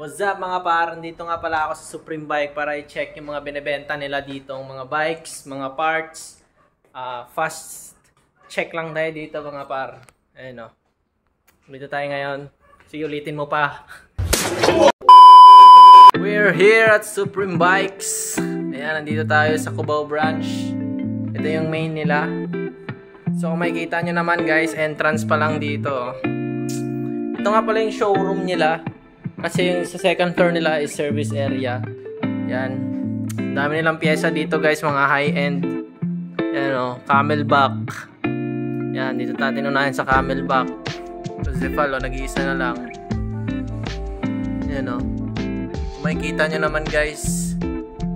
What's up mga par? Dito nga pala ako sa Supreme Bike para i-check yung mga binebenta nila dito, mga bikes, mga parts. Fast check lang tayo dito mga par. Ayun o. Dito tayo ngayon. Sige, ulitin mo pa. We're here at Supreme Bikes. Ayan, nandito tayo sa Cubao branch. Ito yung main nila. So kung makikita nyo naman guys, entrance pa lang dito. Ito nga pala yung showroom nila. Kasi yung sa second floor nila is service area. Yan. Dami nilang pyesa dito guys, mga high-end. Yan o, camelback. Yan, dito natin unahin sa camelback. So Zefal o, nag-iisa na lang. Yan o. Kung makikita nyo naman guys,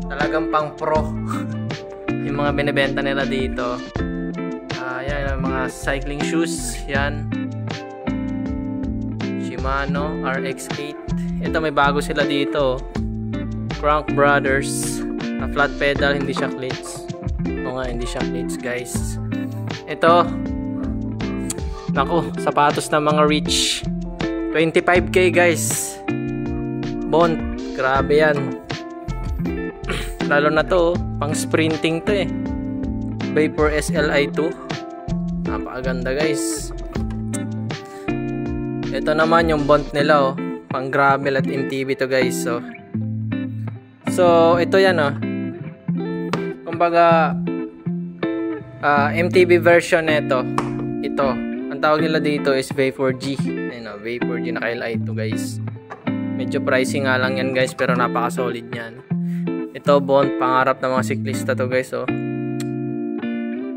talagang pang pro. Yung mga binibenta nila dito. Yan, mga cycling shoes. Yan. Shimano RX-8. Ito may bago sila dito. Crank Brothers. Na flat pedal, hindi siya cleats. O nga, hindi siya cleats guys. Ito. Naku, sapatos ng mga rich. 25k guys. Bond. Grabe yan. Lalo na to, pang sprinting to eh. Vapor SLI 2. Napakaganda guys. Ito naman yung Bond nila oh. Pang gravel at MTB to guys. So ito yan oh. Kumbaga MTB version nito. Ito. Ang tawag nila dito is Vapor G. Ayun oh, Vapor G naka LI to guys. Medyo pricey nga lang yan guys, pero napaka solid niyan. Ito Bond, pangarap ng mga siklista to guys oh.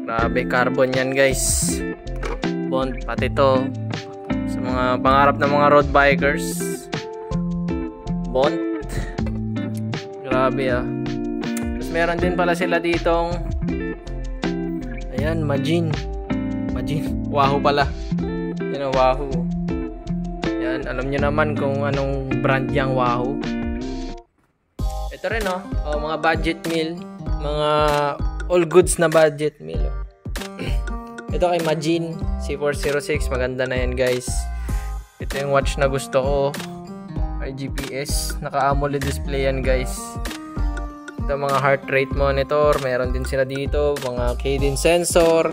Grabe, carbon yan guys. Bond, pati to sa mga pangarap ng mga road bikers. Bond. Grabe ah. Tapos meron din pala sila ditong ayan, Majin. Wahoo pala. Yan o, Wahoo. Yan, alam nyo naman kung anong brand yung Wahoo. Ito rin oh, mga budget meal. Mga all goods na budget meal oh. Ito kay Majin C406, maganda na yan guys. Ito yung watch na gusto ko. May GPS, naka AMOLED display yan guys. Ito mga heart rate monitor, meron din sila dito, mga cadence sensor.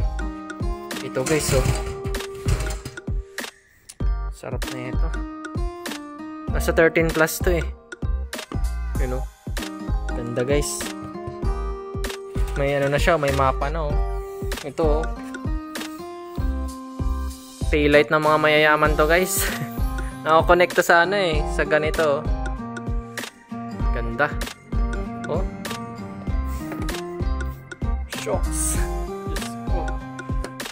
Ito guys oh. Sarap na ito. Nasa 13 plus to eh. You know? Ganda guys. May ano na siya, may mapa na oh. Ito oh. Taillight ng mga mayayaman to guys. Nako-connect to sa ano eh, sa ganito. Ganda. Oh. Shocks. Oh.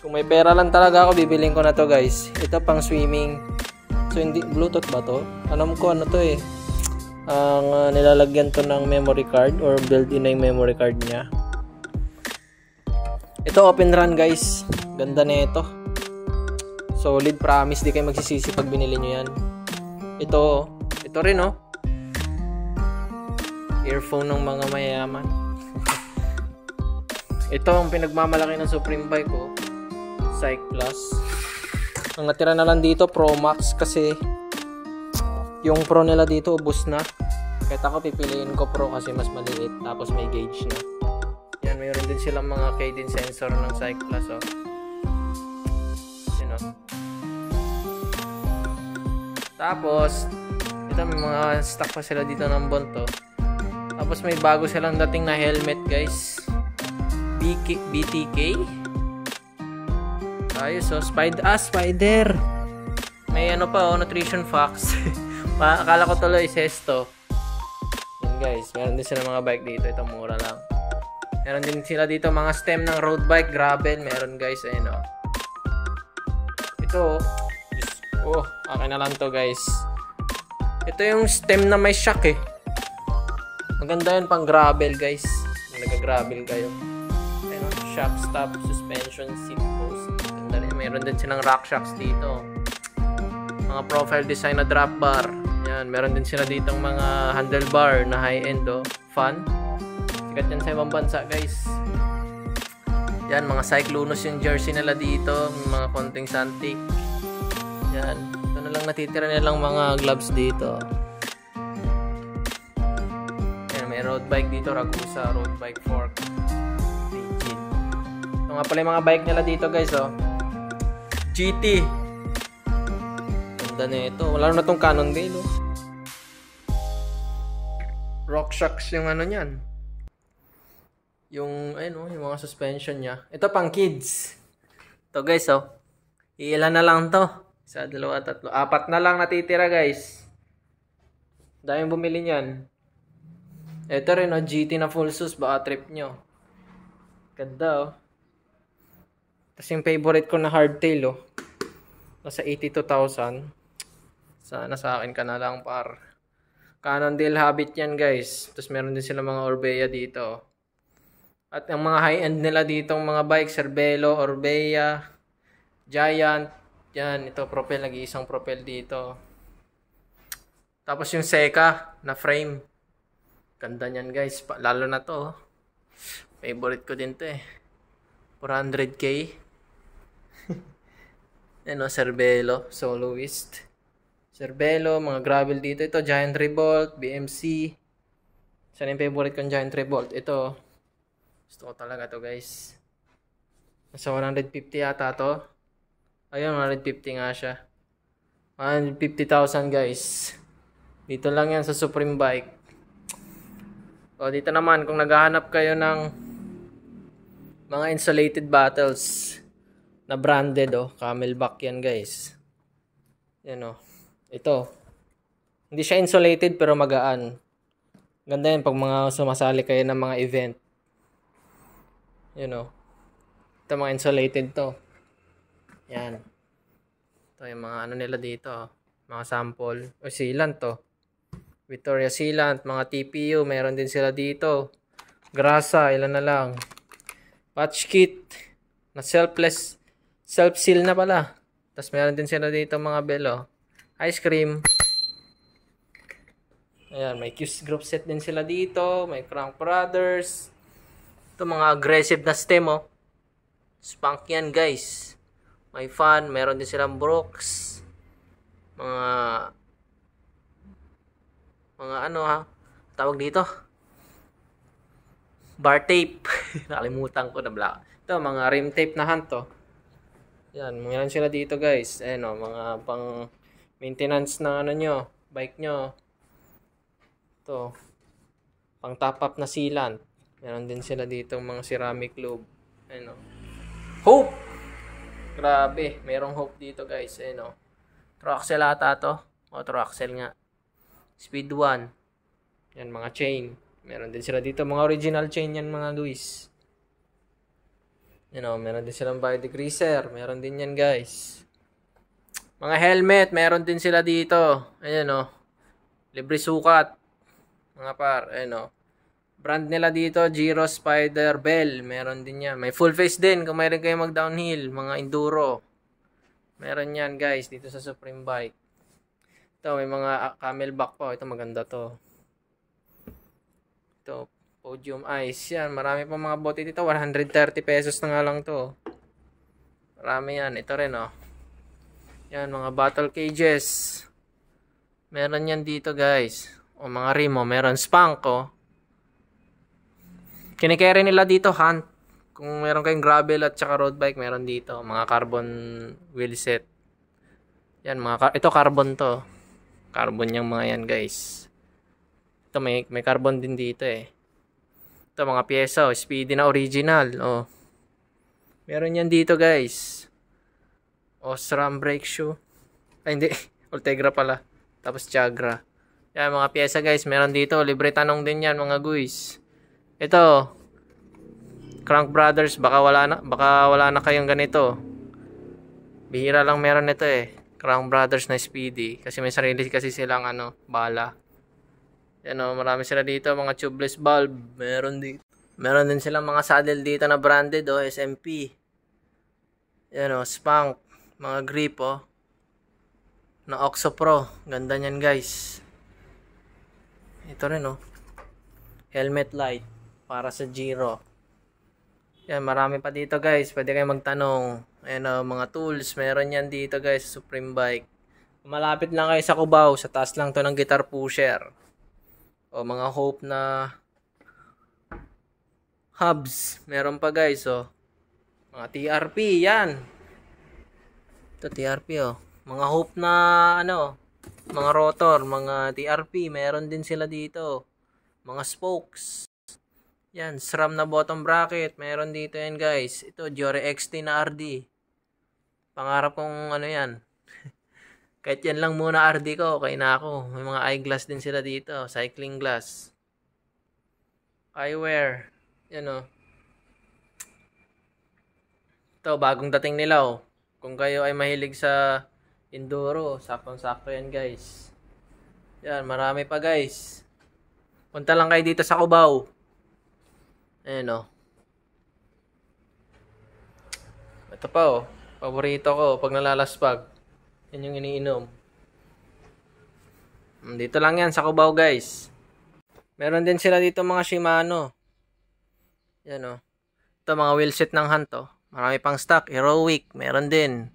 Kung may pera lang talaga ako, bibiling ko na to guys. Ito pang swimming. So hindi Bluetooth ba to? Alam ko ano to eh. Ang nilalagyan to ng memory card or built-in na yung memory card niya. Ito open run guys. Ganda na ito. Solid, promise, di kayo magsisisi pag binili nyo yan. Ito rin oh. Earphone ng mga mayayaman. Ito ang pinagmamalaki ng Supreme Bike oh. Psych Plus. Ang natira na lang dito Pro Max kasi yung Pro nila dito ubos na. Kahit ako pipiliin ko Pro kasi mas maliit tapos may gauge na. Yan, mayroon din silang mga cadence sensor ng Psych Plus oh. Tapos, ito may mga stock pa sila dito ng Bond to. Tapos may bago silang dating na helmet guys. BTK. Ayos oh, Spider. May ano pa oh, nutrition facts. Akala ko tuloy Sesto. Yan guys, meron din sila mga bike dito. Ito mura lang. Meron din sila dito mga stem ng road bike, gravel. Meron guys, ayun oh. Ito oh, okay na lang to guys. Ito yung stem na may shock eh. Maganda yun pang gravel guys. Nag-gravel kayo. Ayun, shock stop, suspension, seat post. Ganda rin. Meron din silang rock shocks dito. Mga profile design na drop bar. Yan, meron din sila ditong mga handlebar na high-end oh. Fun. Sikat yan sa ibang bansa guys. Yan, mga Cyclonus yung jersey nila dito. May mga konting Santic. Yan. Ito na lang natitira nilang mga gloves dito. May road bike dito, Ragusa, road bike fork. Rigid. Ito nga pala yung mga bike nila dito guys, oh. GT. Ganda na ito. Wala na itong Cannondale, oh. RockShox yung ano niyan. Yung, ayun, oh, yung mga suspension niya. Ito pang kids. Ito guys, oh. Iilan na lang to. 1, 2, 3. 4 na lang natitira guys. Dahil bumili niyan. Ito rin, oh, GT na full sus. Baka trip nyo. Ganda, oh. Tapos yung favorite ko na hardtail, oh. Nasa 82,000. Sana sa akin ka na lang, par. Cannondale Habit yan, guys. Tapos meron din sila mga Orbea dito. At ang mga high-end nila dito, mga bike, Cervelo, Orbea, Giant. Yan, ito, propel. Nag-iisang propel dito. Tapos yung Seca na frame. Ganda niyan guys. Lalo na to. Favorite ko din to eh. 400k. Ano, Cervelo. Soloist. Cervelo. Mga gravel dito. Ito, Giant Revolt. BMC. Saan yung favorite kong Giant Revolt? Ito. Gusto ko talaga to guys. Nasa 150 yata to. Ayun, 150 nga siya. 150,000 guys. Dito lang yan sa Supreme Bike. O dito naman, kung naghahanap kayo ng mga insulated bottles na branded, oh, Camelback yan guys. Yan, oh. Ito. Hindi siya insulated pero magaan. Ganda yan pag mga sumasali kayo ng mga event. Yan, oh. Ito mga insulated to. Yan. Ito yung mga ano nila dito, oh. Mga sample. O sealant to. Victoria Sealant, mga TPU, meron din sila dito. Grasa, ilan na lang. Patch kit, na self-seal na pala. Tapos meron din sila dito mga belo. Ice cream. Ayan, may Q's group set din sila dito. May Crank Brothers. Ito mga aggressive na stem, oh. Spunk yan guys. May fan, meron din silang Brooks. Mga ano ha, tawag dito, bar tape. Nakalimutan ko na black. Ito mga rim tape na hand to. Yan, meron sila dito guys. Ayan, oh, mga pang maintenance ng ano nyo, bike nyo. Ito, pang top up na sealant. Meron din sila dito mga ceramic lube. Ayan, oh. Hope! Grabe, merong Hope dito guys. Ayan, oh. Troaxel ata to. O, Troaxel nga. Speed 1. Yan, mga chain. Meron din sila dito. Mga original chain yan, mga Luis. Yan, o. Meron din silang body degreaser. Meron din yan, guys. Mga helmet. Meron din sila dito. Ayan, o. Libre sukat. Mga par. Ayan, o. Brand nila dito, Giro, Spider, Bell. Meron din yan. May full face din kung mayroon kayo mag-downhill. Mga enduro. Meron yan, guys. Dito sa Supreme Bike. Ito, may mga Camelback pa. Ito, maganda to. Ito, Podium Ice. Yan, marami pa mga bote dito. 130 pesos na nga lang to. Marami yan. Ito rin, oh. Yan, mga battle cages. Meron yan dito, guys. O, mga rim, oh. Meron Spunk, oh. Kinikerry nila dito, Hunt. Kung meron kayong gravel at saka road bike, meron dito. Mga carbon wheel set. Yan, ito carbon to. Carbon yung mga yan guys. Ito may carbon din dito eh. Ito mga pyesa, oh, Speedy na original. Oh. Meron yan dito guys. Osram brake shoe. Ay hindi, Ultegra pala. Tapos Chagra. Yan mga pyesa guys, meron dito. Libre tanong din yan mga guys. Ito, Crank Brothers, baka wala na kayong ganito. Bihira lang meron nito eh. Crank Brothers na Speedy. Kasi may sarili kasi silang ano, bala. Yan o, marami sila dito. Mga tubeless bulb. Meron din silang mga saddle dito na branded o, SMP. Yan o, Spunk. Mga grip o. Na Oxo Pro. Ganda nyan guys. Ito rin o. Helmet light. Para sa Giro. Yan, marami pa dito guys. Pwede kayo magtanong. Ayan o, mga tools. Meron yan dito guys sa Supreme Bike. Malapit lang kayo sa Cubao. Sa taas lang to ng guitar pusher. O mga Hope na hubs. Meron pa guys, oh. Mga TRP, yan. Ito TRP, oh. Mga hoop na, ano, mga rotor, mga TRP. Meron din sila dito. Mga spokes. Yan, SRAM na bottom bracket. Meron dito yan guys. Ito, Giore XT na RD. Pangarap kong ano yan. Kahit yan lang muna RD ko, okay na ako. May mga eyeglass din sila dito. Cycling glass. Eyewear. Yan o. Ito, bagong dating nila o. Kung kayo ay mahilig sa enduro, saktong-sakto yan guys. Yan, marami pa guys. Punta lang kayo dito sa Cubao. Ayan o. Ito pa o. Paborito ko pag nalalaspag. Yan yung iniinom. Dito lang yan sa Cubao guys. Meron din sila dito mga Shimano. Yan o. Ito mga wheelset ng Hunt o. Marami pang stock. Heroic. Meron din.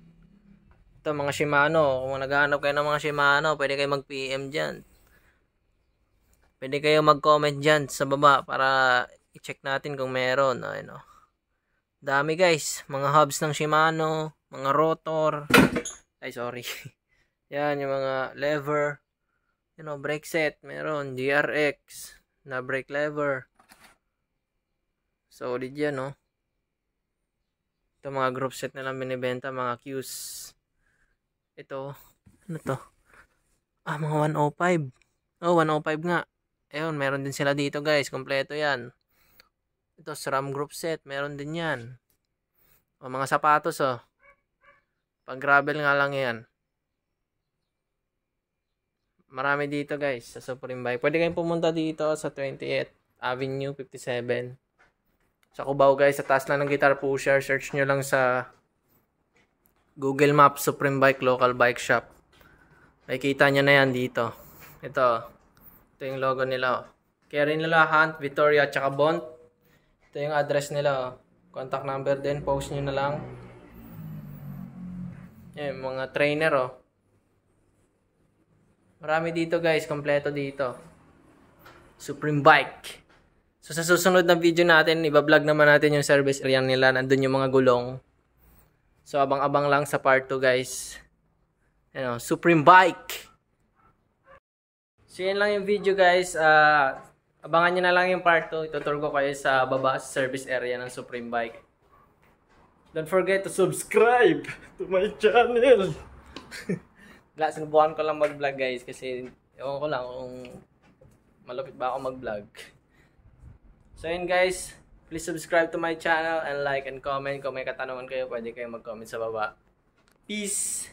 Ito mga Shimano. Kung naghahanap kayo ng mga Shimano, pwede kayo mag-PM dyan. Pwede kayo mag-comment dyan sa baba para i-check natin kung meron. Ayun o. Dami guys. Mga hubs ng Shimano. Mga rotor. Ay sorry. Yan yung mga lever. You know, brake set. Meron. GRX. Na brake lever. Solid yan no. Ito mga group set na lang binibenta. Mga Qs. Ito. Ano to? Mga 105. Oh 105 nga. Ayun, meron din sila dito guys. Kompleto yan. Ito, SRAM group set. Meron din yan. O, mga sapatos, oh. Pag gravel nga lang yan. Marami dito guys sa Supreme Bike. Pwede kayong pumunta dito sa 28th Avenue 57. Sa Cubao guys. Sa taas lang ng Guitar Pusher. Search nyo lang sa Google Maps Supreme Bike Local Bike Shop. Makikita nyo na yan dito. Ito. Ito yung logo nila. Carry nila Hunt, Vittoria, at saka Bont. Ito yung address nila. Contact number din. Post nyo na lang. Yan, mga trainer oh. Marami dito guys. Kompleto dito. Supreme Bike. So sa susunod na video natin, ibablog naman natin yung service area nila. Nandun yung mga gulong. So abang-abang lang sa part 2 guys. Yan, Supreme Bike. So yan lang yung video guys. Abangan nyo na lang yung part 2. Itutur ko kayo sa baba sa service area ng Supreme Bike. Don't forget to subscribe to my channel. Sinubukan ko lang mag-vlog guys. Kasi ewan ko lang kung malupit ba ako mag-vlog. So yun guys. Please subscribe to my channel and like and comment. Kung may katanungan kayo, pwede kayo mag-comment sa baba. Peace!